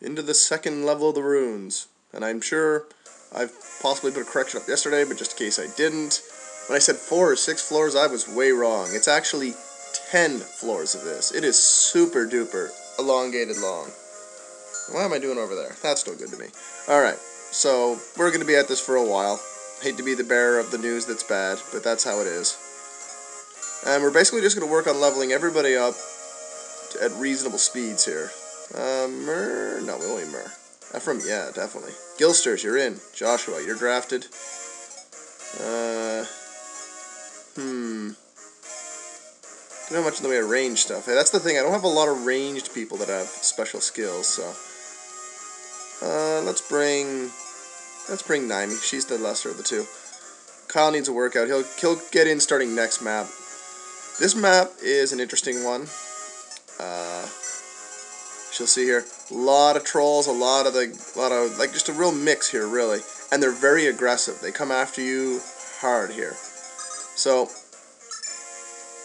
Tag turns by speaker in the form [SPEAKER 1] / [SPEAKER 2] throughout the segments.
[SPEAKER 1] into the second level of the runes. And I'm sure I've possibly put a correction up yesterday, but just in case I didn't, when I said 4 or 6 floors, I was way wrong. It's actually 10 floors of this. It is super duper elongated long. What am I doing over there? That's no good to me. Alright, so we're going to be at this for a while. Hate to be the bearer of the news that's bad, but that's how it is. And we're basically just going to work on leveling everybody up at reasonable speeds here. Myr? No, we only Myr. Ephraim, yeah, definitely. Gilsters, you're in. Joshua, you're drafted. Don't have much in the way of range stuff. Hey, that's the thing, I don't have a lot of ranged people that have special skills, so... let's bring Naimi. She's the lesser of the two. Kyle needs a workout. He'll get in starting next map. This map is an interesting one. She'll see here a lot of trolls, a lot of like just a real mix here, really, and they're very aggressive. They come after you hard here. So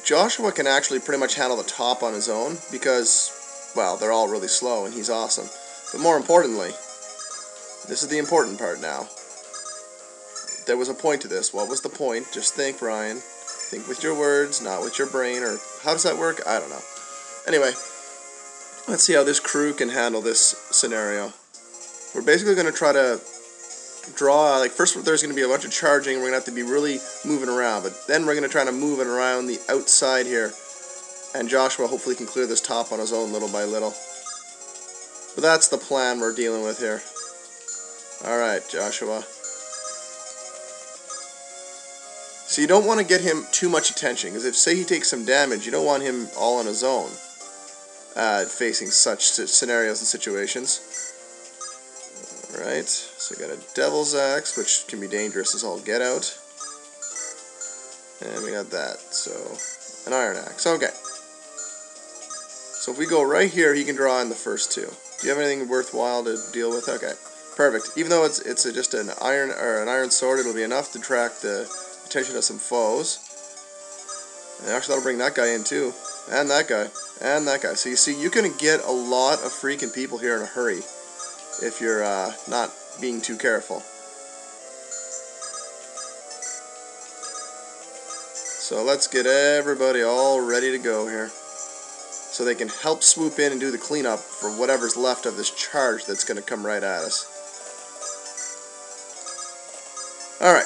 [SPEAKER 1] Joshua can actually pretty much handle the top on his own because, well, they're all really slow and he's awesome. But more importantly, this is the important part now. There was a point to this. What was the point? Just think, Ryan. Think with your words, not with your brain, or how does that work? I don't know. Anyway, let's see how this crew can handle this scenario. We're basically going to try to draw, like, first there's going to be a bunch of charging, we're going to have to be really moving around, but then we're going to try to move it around the outside here, and Joshua hopefully can clear this top on his own little by little. But that's the plan we're dealing with here. Alright, Joshua. So you don't want to get him too much attention, because if, say, he takes some damage, you don't want him all on his own, facing such scenarios and situations. Alright, so I got a Devil's Axe, which can be dangerous as all get out. And we got that, so an Iron Axe. Okay. So if we go right here, he can draw in the first two. Do you have anything worthwhile to deal with? Okay, perfect. Even though it's just an iron sword, it'll be enough to attract the attention of some foes. And actually, that'll bring that guy in too, and that guy, and that guy. So you see, you can get a lot of freaking people here in a hurry if you're not being too careful. So let's get everybody all ready to go here, so they can help swoop in and do the cleanup for whatever's left of this charge that's going to come right at us. Alright,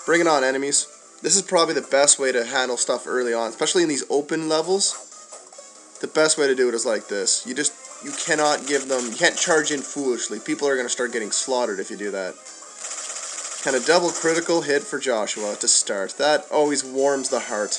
[SPEAKER 1] bring it on, enemies. This is probably the best way to handle stuff early on, especially in these open levels. The best way to do it is like this. You cannot give them, you can't charge in foolishly. People are going to start getting slaughtered if you do that. And a double critical hit for Joshua to start. That always warms the heart.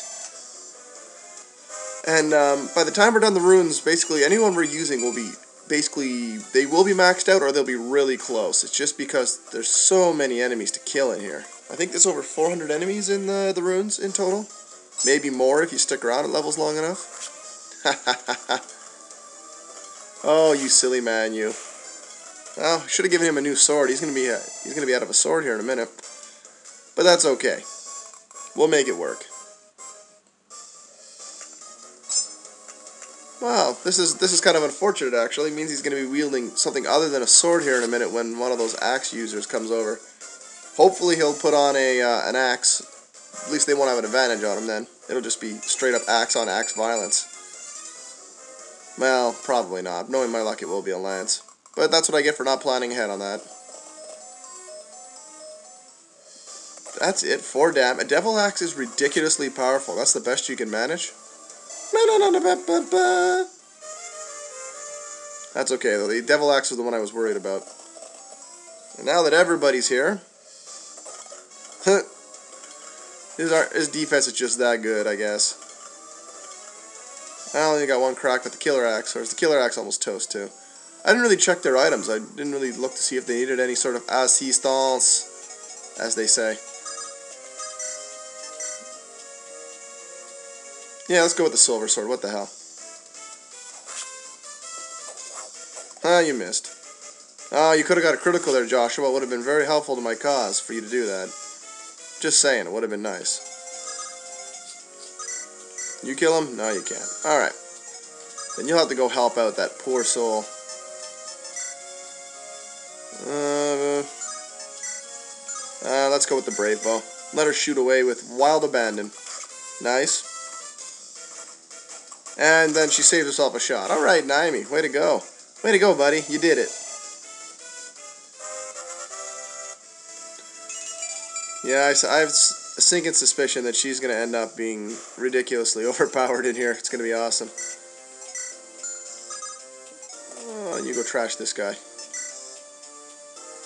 [SPEAKER 1] And by the time we're done the runes, basically anyone we're using will be, they will be maxed out or they'll be really close. It's just because there's so many enemies to kill in here. I think there's over 400 enemies in the runes in total. Maybe more if you stick around at levels long enough. Oh, you silly man, you. Well, I should have given him a new sword. He's gonna be out of a sword here in a minute. But that's okay. We'll make it work. Wow, this is kind of unfortunate actually. It means he's gonna be wielding something other than a sword here in a minute when one of those axe users comes over. Hopefully he'll put on an axe. At least they won't have an advantage on him then. It'll just be straight up axe on axe violence. Well, probably not. Knowing my luck, it will be a lance. But that's what I get for not planning ahead on that. That's it. 4 damage. A devil axe is ridiculously powerful. That's the best you can manage. That's okay, though. The devil axe was the one I was worried about. And now that everybody's here... his defense is just that good, I guess. I only got one crack with the killer axe, or is the killer axe almost toast too? I didn't really check their items. I didn't really look to see if they needed any sort of assistance, as they say. Yeah, let's go with the silver sword. What the hell? Ah, you missed. Oh, you could have got a critical there, Joshua. It would have been very helpful to my cause for you to do that. Just saying, it would have been nice. You kill him? No, you can't. Alright. Then you'll have to go help out that poor soul. Let's go with the brave bow. Let her shoot away with wild abandon. Nice. And then she saved herself a shot. Alright, Naomi. Way to go. Way to go, buddy. You did it. Yeah, I have a sinking suspicion that she's going to end up being ridiculously overpowered in here. It's going to be awesome. Oh, and you go trash this guy.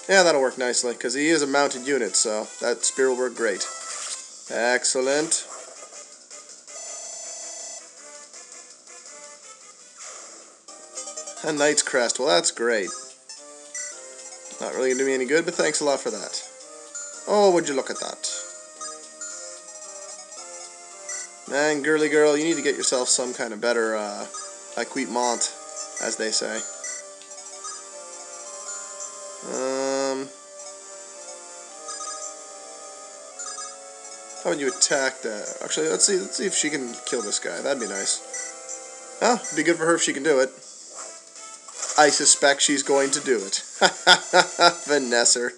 [SPEAKER 1] Yeah, that'll work nicely, because he is a mounted unit, so that spear will work great. Excellent. A Knight's Crest. Well, that's great. Not really going to do me any good, but thanks a lot for that. Oh, would you look at that. Man, girly girl, you need to get yourself some kind of better equipment, as they say. How would you attack that? Actually, let's see if she can kill this guy. That'd be nice. Oh, it'd be good for her if she can do it. I suspect she's going to do it. Vanessa.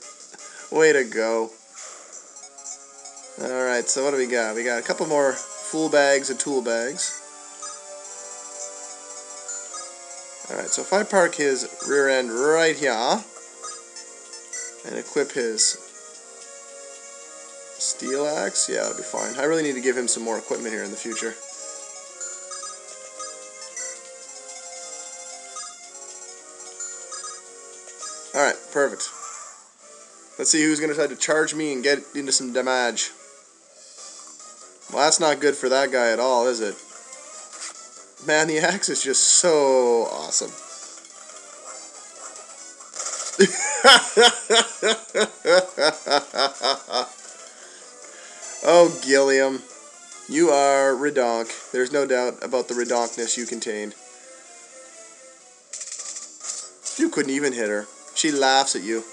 [SPEAKER 1] Way to go. Alright, so what do we got? We got a couple more full bags and tool bags. Alright, so if I park his rear end right here and equip his steel axe, yeah, that'll be fine. I really need to give him some more equipment here in the future. Alright, perfect. Let's see who's going to try to charge me and get into some damage. Well, that's not good for that guy at all, is it? Man, the axe is just so awesome. Oh, Gilliam. You are redonk. There's no doubt about the redonkness you contain. You couldn't even hit her. She laughs at you.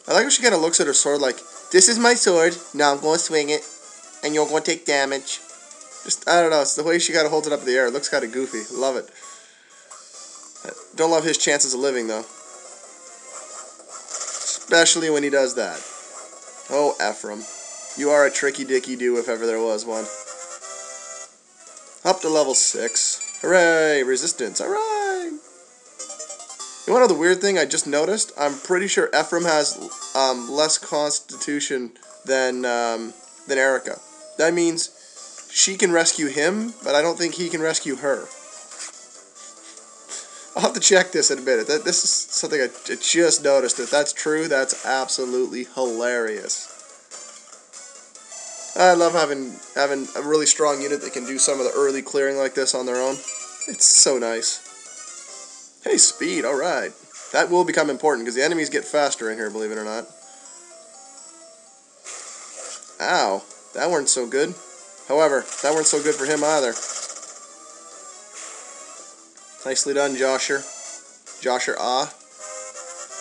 [SPEAKER 1] I like how she kind of looks at her sword like, this is my sword, now I'm going to swing it, and you're going to take damage. Just, I don't know, it's the way she kind of holds it up in the air. It looks kind of goofy. Love it. Don't love his chances of living, though. Especially when he does that. Oh, Ephraim. You are a tricky dicky do if ever there was one. Up to level 6. Hooray! Resistance. Alright! You want to know the weird thing I just noticed? I'm pretty sure Ephraim has less constitution than Erica. That means she can rescue him, but I don't think he can rescue her. I'll have to check this in a minute. This is something I just noticed. If that's true, that's absolutely hilarious. I love having a really strong unit that can do some of the early clearing like this on their own. It's so nice. Hey, speed, alright. That will become important, because the enemies get faster in here, believe it or not. Ow, that weren't so good. However, that weren't so good for him either. Nicely done, Josher. Josher,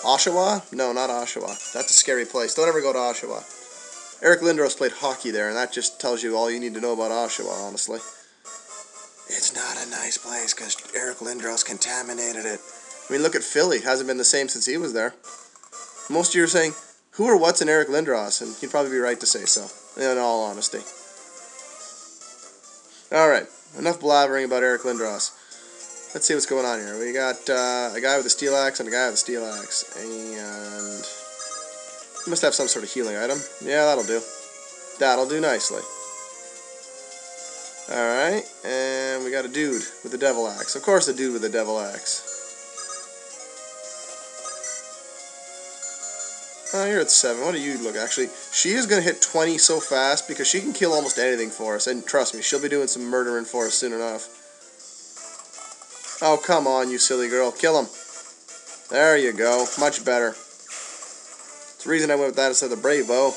[SPEAKER 1] Oshawa? No, not Oshawa. That's a scary place. Don't ever go to Oshawa. Eric Lindros played hockey there, and that just tells you all you need to know about Oshawa, honestly. It's not a nice place, because Eric Lindros contaminated it. I mean, look at Philly. Hasn't been the same since he was there. Most of you are saying, who or what's in Eric Lindros? And he'd probably be right to say so, in all honesty. Alright, enough blabbering about Eric Lindros. Let's see what's going on here. We got a guy with a steel axe and a guy with a steel axe. And he must have some sort of healing item. Yeah, that'll do. That'll do nicely. Alright, and we got a dude with a devil axe. Of course a dude with a devil axe. Oh, you're at 7. What do you look? Actually, she is going to hit 20 so fast because she can kill almost anything for us. And trust me, she'll be doing some murdering for us soon enough. Oh, come on, you silly girl. Kill him. There you go. Much better. It's the reason I went with that instead of the brave bow.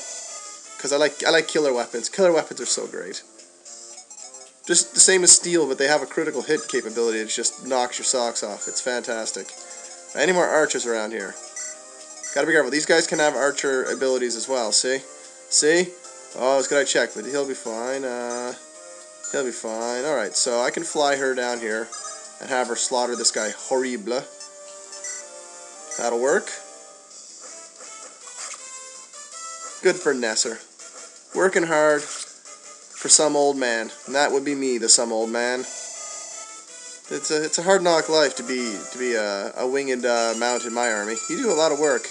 [SPEAKER 1] Because I like killer weapons. Killer weapons are so great. Just the same as steel, but they have a critical hit capability. It just knocks your socks off. It's fantastic. Any more archers around here? Gotta be careful. These guys can have archer abilities as well. See? See? Oh, it's good I checked, but he'll be fine. He'll be fine. Alright, so I can fly her down here and have her slaughter this guy horrible. That'll work. good for Nesser. Working hard for some old man. And that would be me, the some old man. It's a hard knock life to be a winged mount in my army. You do a lot of work,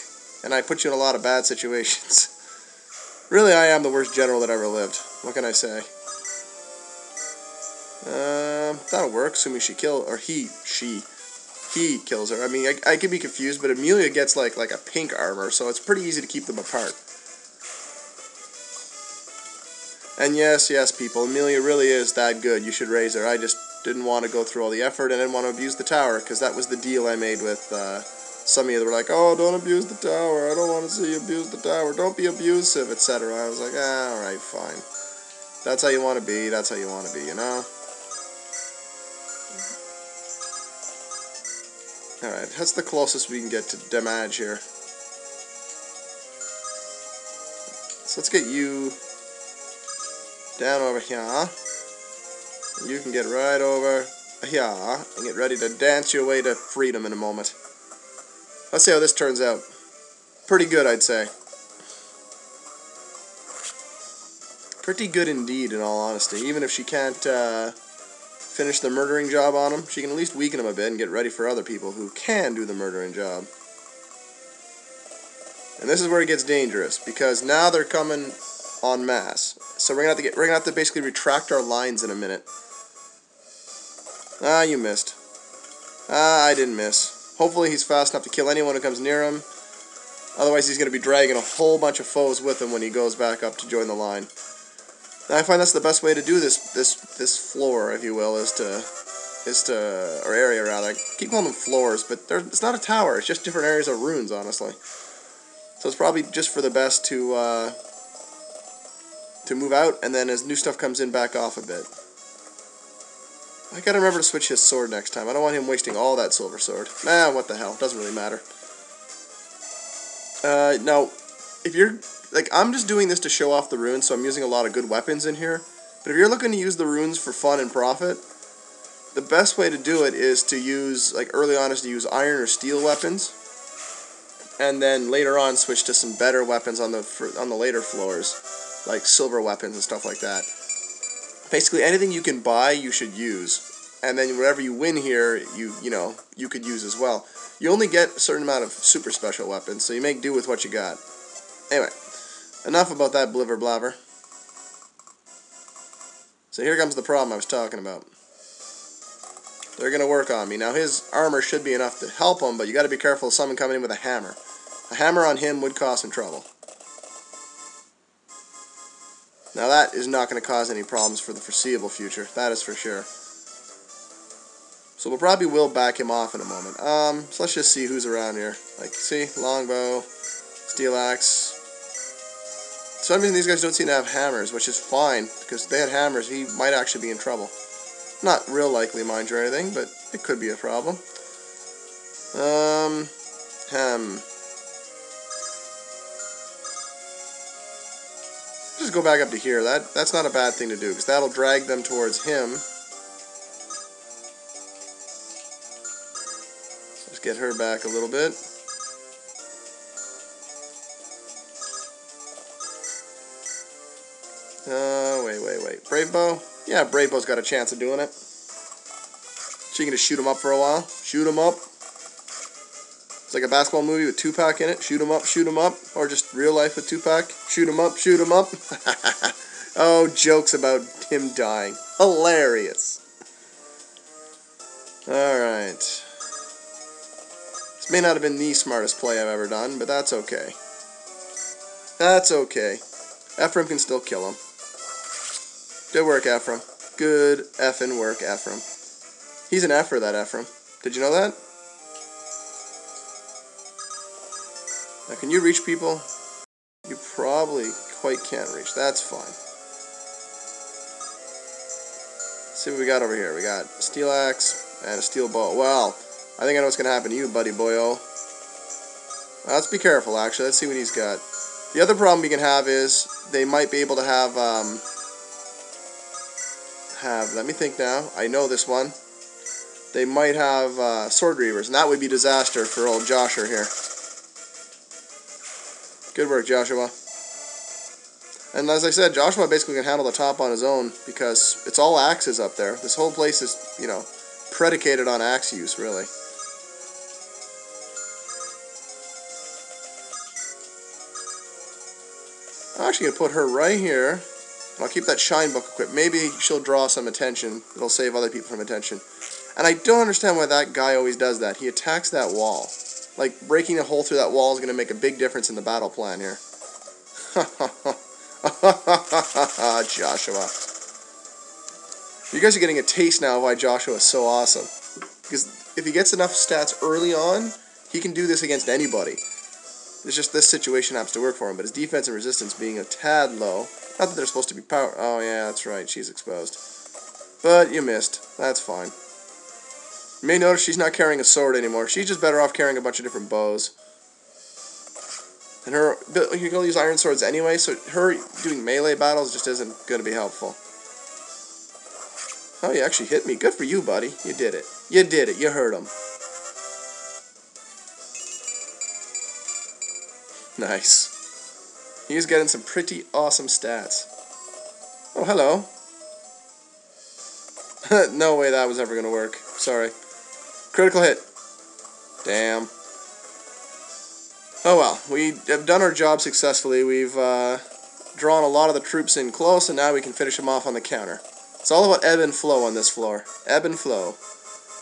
[SPEAKER 1] and I put you in a lot of bad situations. Really, I am the worst general that ever lived. What can I say? That'll work, assuming she he kills her. I mean, I could be confused, but Amelia gets like a pink armor, so it's pretty easy to keep them apart. And yes, people, Amelia really is that good. You should raise her. I just didn't want to go through all the effort and didn't want to abuse the tower, because that was the deal I made with some of you that were like, oh, don't abuse the tower. I don't want to see you abuse the tower. Don't be abusive, etc. I was like, alright, fine. That's how you want to be. That's how you want to be, you know? Alright, that's the closest we can get to damage here. So let's get you down over here. You can get right over here and get ready to dance your way to freedom in a moment. Let's see how this turns out. Pretty good, I'd say. Pretty good indeed, in all honesty. Even if she can't finish the murdering job on him, she can at least weaken him a bit and get ready for other people who can do the murdering job. And this is where it gets dangerous, because now they're coming en masse. So we're gonna have to basically retract our lines in a minute. Ah, you missed. Ah, I didn't miss. Hopefully he's fast enough to kill anyone who comes near him. Otherwise he's gonna be dragging a whole bunch of foes with him when he goes back up to join the line. And I find that's the best way to do this floor, if you will, or area rather. I keep calling them floors, but it's not a tower. It's just different areas of ruins, honestly. So it's probably just for the best to move out, and then as new stuff comes in, back off a bit. I gotta remember to switch his sword next time. I don't want him wasting all that silver sword. Nah, what the hell? Doesn't really matter. Now, if you're... Like, I'm just doing this to show off the runes, so I'm using a lot of good weapons in here. But if you're looking to use the runes for fun and profit, the best way to do it is to use, like, early on is to use iron or steel weapons. And then later on switch to some better weapons on the later floors. Like silver weapons and stuff like that. Basically, anything you can buy, you should use. And then whatever you win here, you could use as well. You only get a certain amount of super special weapons, so you make do with what you got. Anyway, enough about that blibber blabber. So here comes the problem I was talking about. They're going to work on me. Now his armor should be enough to help him, but you got to be careful of someone coming in with a hammer. A hammer on him would cause him trouble. Now that is not going to cause any problems for the foreseeable future. That is for sure. So we'll probably back him off in a moment. So let's just see who's around here. Like, see? Longbow, steel axe. For some reason these guys don't seem to have hammers, which is fine, because if they had hammers, he might actually be in trouble. Not real likely, mind you, or anything, but it could be a problem. Just go back up to here. That's not a bad thing to do, because that'll drag them towards him. Let's get her back a little bit. Wait. Brave Bow? Yeah, Brave Bow's got a chance of doing it. She can just shoot him up for a while. Shoot him up. It's like a basketball movie with Tupac in it. Shoot him up. Or just real life with Tupac. Shoot him up. Oh, jokes about him dying. Hilarious. Alright. This may not have been the smartest play I've ever done, but that's okay. That's okay. Ephraim can still kill him. Good work, Ephraim. Good effing work, Ephraim. He's an effer, that Ephraim. Did you know that? Now, can you reach people? You probably quite can't reach. That's fine. Let's see what we got over here. We got a steel axe and a steel bow. Well, I think I know what's going to happen to you, buddy boyo. Let's be careful, actually. Let's see what he's got. The other problem we can have is they might be able to have let me think now. I know this one. They might have sword reavers, and that would be disaster for old Joshua here. Good work, Joshua. And as I said, Joshua basically can handle the top on his own because it's all axes up there. This whole place is, you know, predicated on axe use, really. I'm actually going to put her right here. I'll keep that shine book equipped. Maybe she'll draw some attention. It'll save other people from attention. And I don't understand why that guy always does that. He attacks that wall. Like, breaking a hole through that wall is going to make a big difference in the battle plan here. Joshua. You guys are getting a taste now of why Joshua is so awesome. Because if he gets enough stats early on, he can do this against anybody. It's just this situation happens to work for him. But his defense and resistance being a tad low. Not that they're supposed to be power... Oh, yeah, that's right. She's exposed. But you missed. That's fine. You may notice she's not carrying a sword anymore. She's just better off carrying a bunch of different bows. And her... You can use iron swords anyway, so her doing melee battles just isn't going to be helpful. Oh, you actually hit me. Good for you, buddy. You did it. You did it. You hurt him. Nice. He's getting some pretty awesome stats. Oh, hello. No way that was ever going to work. Sorry. Critical hit. Damn. Oh well. We have done our job successfully. We've drawn a lot of the troops in close, and now we can finish them off on the counter. It's all about ebb and flow on this floor. Ebb and flow.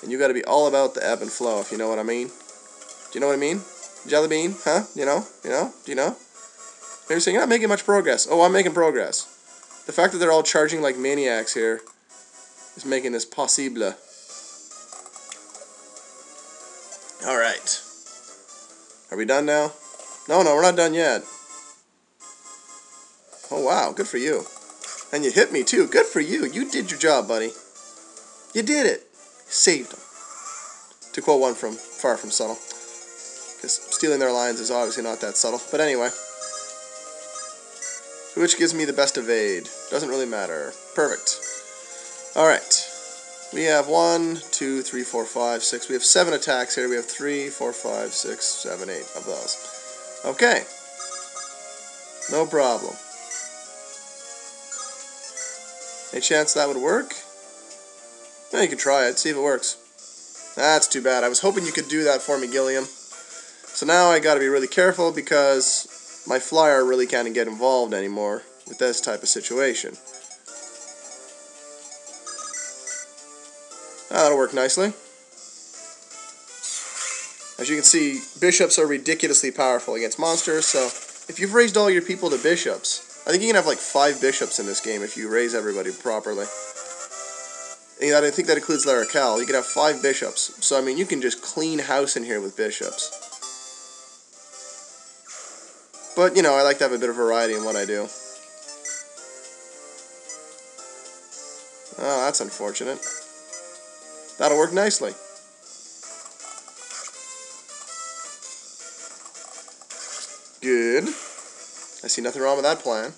[SPEAKER 1] And you got to be all about the ebb and flow, if you know what I mean. Do you know what I mean? Jelly bean? Huh? You know? You know? Do you know? Maybe saying, you're not making much progress. Oh, I'm making progress. The fact that they're all charging like maniacs here is making this possible. Alright. Are we done now? No, we're not done yet. Oh, wow. Good for you. And you hit me, too. Good for you. You did your job, buddy. You did it. Saved them. To quote one from Far From Subtle. Because stealing their lines is obviously not that subtle. But anyway. Which gives me the best evade. Doesn't really matter. Perfect. Alright. We have 1, 2, 3, 4, 5, 6. We have 7 attacks here. We have 3, 4, 5, 6, 7, 8 of those. Okay. No problem. Any chance that would work? Yeah, you can try it. See if it works. That's too bad. I was hoping you could do that for me, Gilliam. So now I gotta be really careful because my flyer really can't get involved anymore with this type of situation. That'll work nicely. As you can see, bishops are ridiculously powerful against monsters, so if you've raised all your people to bishops, I think you can have like 5 bishops in this game if you raise everybody properly. And I think that includes Larakel. You can have 5 bishops. So, I mean, you can just clean house in here with bishops. But, you know, I like to have a bit of variety in what I do. Oh, that's unfortunate. That'll work nicely. Good. I see nothing wrong with that plan.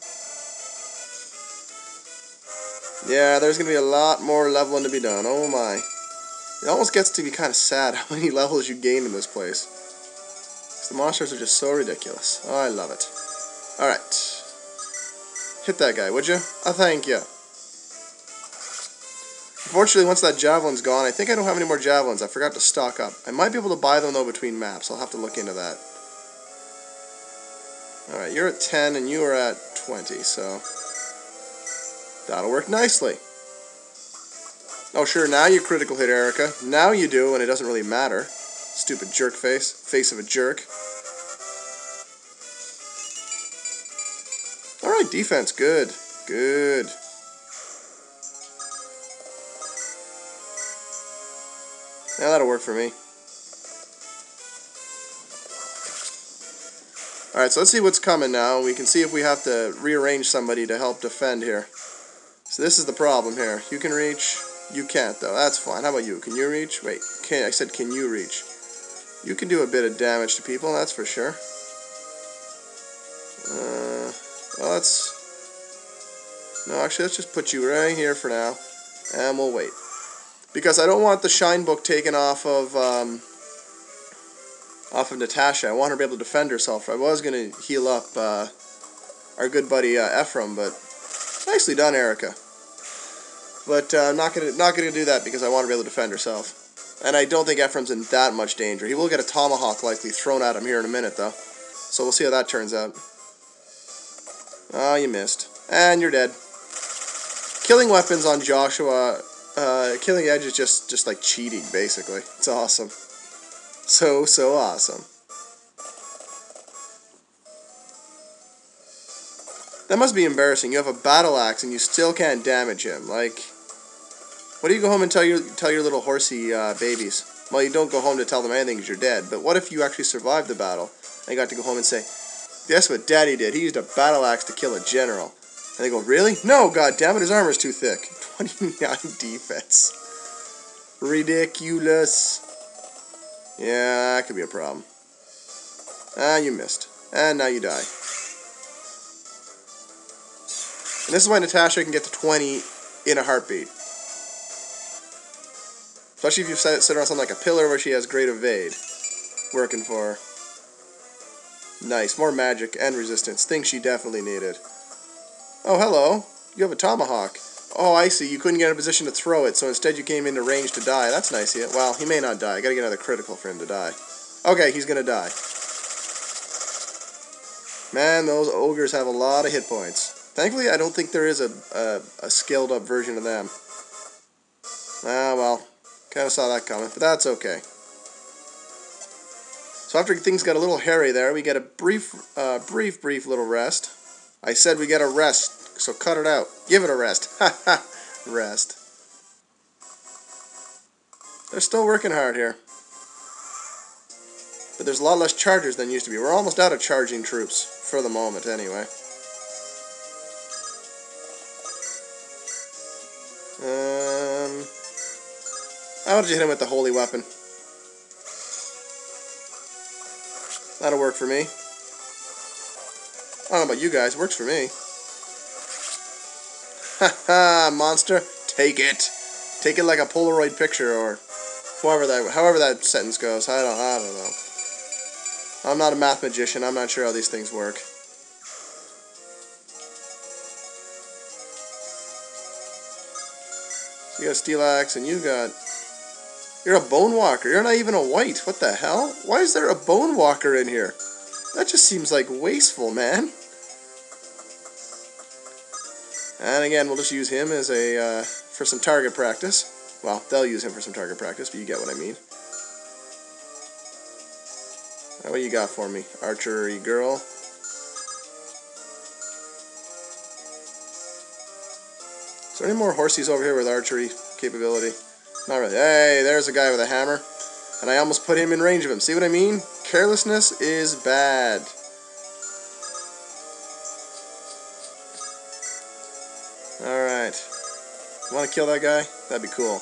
[SPEAKER 1] Yeah, there's going to be a lot more leveling to be done. Oh my. It almost gets to be kind of sad how many levels you gain in this place. The monsters are just so ridiculous. Oh, I love it. Alright. Hit that guy, would you? Oh, thank you. Unfortunately, once that javelin's gone, I think I don't have any more javelins. I forgot to stock up. I might be able to buy them, though, between maps. I'll have to look into that. Alright, you're at 10 and you are at 20, so that'll work nicely. Oh, sure, now you critical hit Erica. Now you do, and it doesn't really matter. Stupid jerk face. Face of a jerk. Alright, defense. Good. Good. Yeah, that'll work for me. Alright, so let's see what's coming now. We can see if we have to rearrange somebody to help defend here. So this is the problem here. You can reach. You can't, though. That's fine. How about you? Can you reach? Wait. I said can you reach? You can do a bit of damage to people, that's for sure. Well, let's... No, actually, let's just put you right here for now. And we'll wait. Because I don't want the shine book taken off of Natasha. I want her to be able to defend herself. I was going to heal up our good buddy Ephraim, but nicely done, Erica. But I'm not gonna do that because I want to be able to defend herself. And I don't think Ephraim's in that much danger. He will get a tomahawk likely thrown at him here in a minute, though. So we'll see how that turns out. Oh, you missed. And you're dead. Killing weapons on Joshua, killing Edge is just like cheating, basically. It's awesome. So awesome. That must be embarrassing. You have a battle axe and you still can't damage him. Like, what do you go home and tell your little horsey babies? Well, you don't go home to tell them anything because you're dead. But what if you actually survived the battle and you got to go home and say, guess what Daddy did? He used a battle axe to kill a general. And they go, really? No, God damn it, his armor's too thick. 29 defense. Ridiculous. Yeah, that could be a problem. Ah, you missed. And now you die. And this is why Natasha can get to 20 in a heartbeat. Especially if you sit her on something like a pillar where she has great evade working for her. Nice. More magic and resistance. Things she definitely needed. Oh, hello. You have a tomahawk. Oh, I see. You couldn't get in a position to throw it, so instead you came into range to die. That's nice of you. Well, he may not die. I gotta get another critical for him to die. Okay, he's gonna die. Man, those ogres have a lot of hit points. Thankfully, I don't think there is a scaled up version of them. Ah, well. Kind of saw that coming, but that's okay. So after things got a little hairy there, we get a brief little rest. I said we get a rest, so cut it out. Give it a rest. Ha ha. Rest. They're still working hard here. But there's a lot less chargers than used to be. We're almost out of charging troops, for the moment anyway. How did you hit him with the holy weapon? That'll work for me. I don't know about you guys, it works for me. Ha ha, monster, take it. Take it like a Polaroid picture, or however that sentence goes. I don't know. I'm not a math magician, I'm not sure how these things work. So you got a steel axe, and you're a bone walker. You're not even a white. What the hell? Why is there a bone walker in here? That just seems like wasteful, man. And again, we'll just use him as for some target practice. Well, they'll use him for some target practice, but you get what I mean. What do you got for me? Archery girl. Is there any more horsies over here with archery capability? Not really. Hey, there's a guy with a hammer. And I almost put him in range of him. See what I mean? Carelessness is bad. Alright. You want to kill that guy? That'd be cool.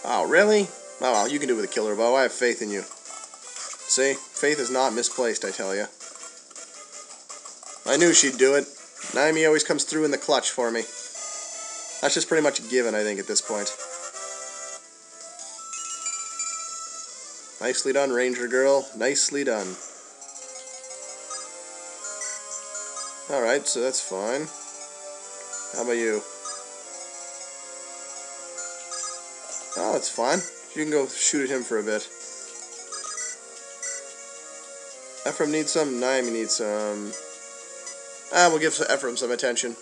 [SPEAKER 1] Oh, really? Oh, well, you can do it with a killer bow. I have faith in you. See? Faith is not misplaced, I tell you. I knew she'd do it. Naomi always comes through in the clutch for me. That's just pretty much a given, I think, at this point. Nicely done, Ranger Girl. Nicely done. Alright, so that's fine. How about you? Oh, that's fine. You can go shoot at him for a bit. Ephraim needs some. Naomi needs some. We'll give Ephraim some attention.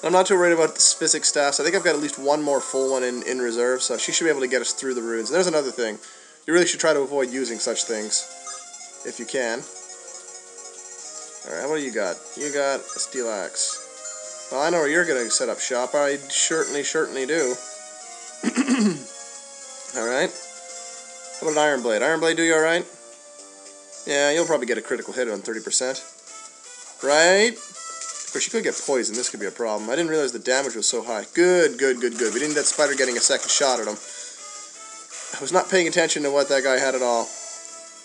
[SPEAKER 1] I'm not too worried about the physics staffs. I think I've got at least one more full one in reserve, so she should be able to get us through the runes. And there's another thing. You really should try to avoid using such things, if you can. Alright, what do you got? You got a steel axe. Well, I know where you're going to set up shop. I certainly do. Alright. How about an iron blade? Iron blade do you alright? Yeah, you'll probably get a critical hit on 30%. Right? Of course, you could get poisoned. This could be a problem. I didn't realize the damage was so high. Good. We didn't get that spider getting a second shot at him. I was not paying attention to what that guy had at all.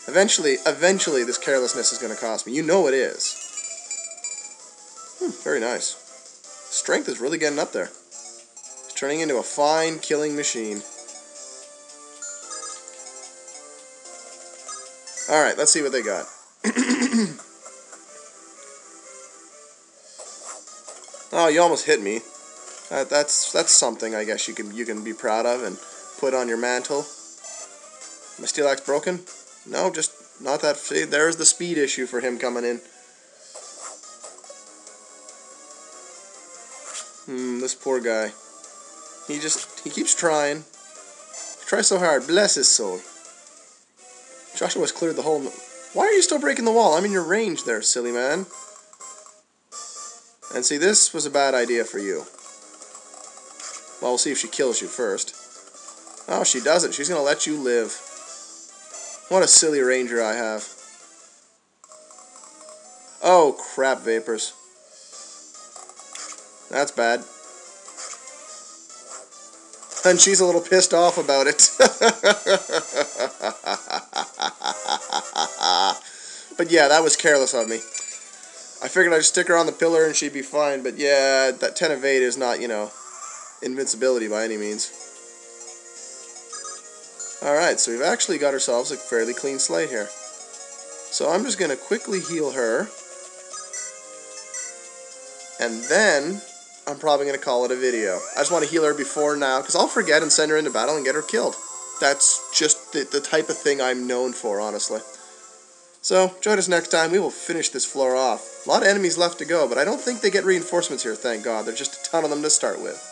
[SPEAKER 1] Eventually, this carelessness is going to cost me. You know it is. Very nice. Strength is really getting up there. It's turning into a fine killing machine. Alright, let's see what they got. Oh, you almost hit me. That's something I guess you can be proud of and put on your mantle. My steel axe broken? No, just not that. See, there's the speed issue for him coming in. This poor guy. He keeps trying. He tries so hard. Bless his soul. Joshua's cleared the whole... Why are you still breaking the wall? I'm in your range there, silly man. And see, this was a bad idea for you. Well, we'll see if she kills you first. Oh, she doesn't. She's going to let you live. What a silly ranger I have. Oh, crap, vapors. That's bad. And she's a little pissed off about it. But yeah, that was careless of me. I figured I'd stick her on the pillar and she'd be fine. But yeah, that 10 of 8 is not, invincibility by any means. Alright, so we've actually got ourselves a fairly clean slate here. So I'm just going to quickly heal her. And then I'm probably going to call it a video. I just want to heal her before now, because I'll forget and send her into battle and get her killed. That's just the type of thing I'm known for, honestly. So, join us next time. We will finish this floor off. A lot of enemies left to go, but I don't think they get reinforcements here, thank God. There's just a ton of them to start with.